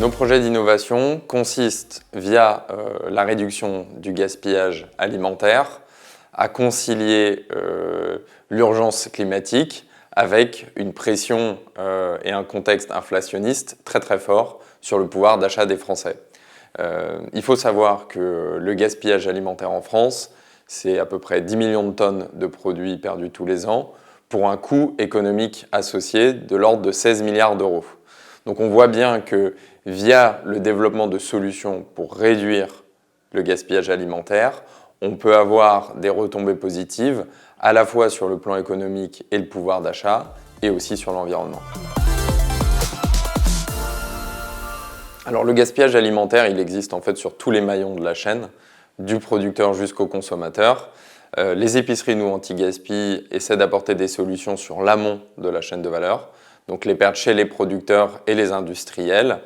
Nos projets d'innovation consistent, via la réduction du gaspillage alimentaire, à concilier l'urgence climatique avec une pression et un contexte inflationniste très très fort sur le pouvoir d'achat des Français. Il faut savoir que le gaspillage alimentaire en France, c'est à peu près 10 millions de tonnes de produits perdus tous les ans, pour un coût économique associé de l'ordre de 16 milliards d'euros. Donc on voit bien que via le développement de solutions pour réduire le gaspillage alimentaire, on peut avoir des retombées positives à la fois sur le plan économique et le pouvoir d'achat et aussi sur l'environnement. Alors le gaspillage alimentaire, il existe en fait sur tous les maillons de la chaîne, du producteur jusqu'au consommateur. Les épiceries, nous, anti-gaspi, essaient d'apporter des solutions sur l'amont de la chaîne de valeur, donc les pertes chez les producteurs et les industriels.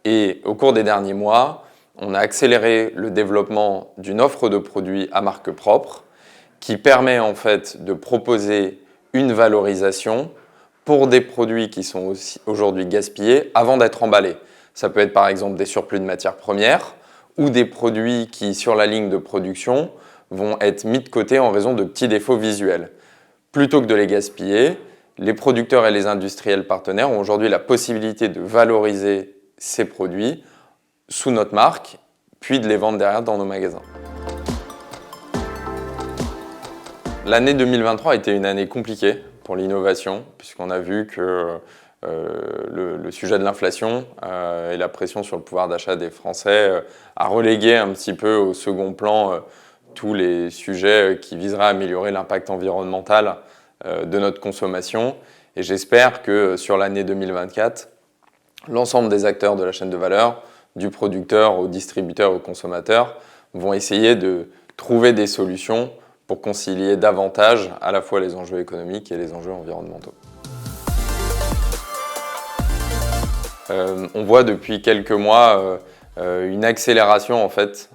Et au cours des derniers mois, on a accéléré le développement d'une offre de produits à marque propre qui permet en fait de proposer une valorisation pour des produits qui sont aujourd'hui gaspillés avant d'être emballés. Ça peut être par exemple des surplus de matières premières ou des produits qui, sur la ligne de production, vont être mis de côté en raison de petits défauts visuels. Plutôt que de les gaspiller, les producteurs et les industriels partenaires ont aujourd'hui la possibilité de valoriser ces produits sous notre marque, puis de les vendre derrière dans nos magasins. L'année 2023 a été une année compliquée pour l'innovation, puisqu'on a vu que le sujet de l'inflation et la pression sur le pouvoir d'achat des Français a relégué un petit peu au second plan tous les sujets qui viseraient à améliorer l'impact environnemental de notre consommation. Et j'espère que sur l'année 2024, l'ensemble des acteurs de la chaîne de valeur, du producteur au distributeur au consommateur, vont essayer de trouver des solutions pour concilier davantage à la fois les enjeux économiques et les enjeux environnementaux. On voit depuis quelques mois une accélération en fait,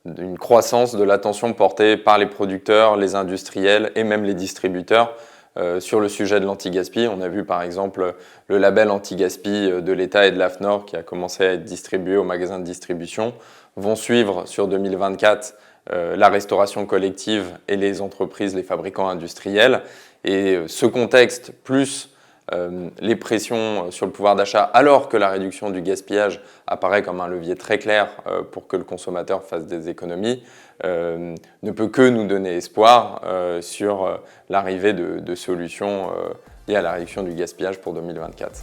une croissance de l'attention portée par les producteurs, les industriels et même les distributeurs sur le sujet de l'anti-gaspi. On a vu par exemple le label anti-gaspi de l'État et de l'AFNOR qui a commencé à être distribué aux magasins de distribution. Vont suivre sur 2024 la restauration collective et les entreprises, les fabricants industriels. Et ce contexte, plus les pressions sur le pouvoir d'achat, alors que la réduction du gaspillage apparaît comme un levier très clair pour que le consommateur fasse des économies, ne peut que nous donner espoir sur l'arrivée de solutions liées à la réduction du gaspillage pour 2024.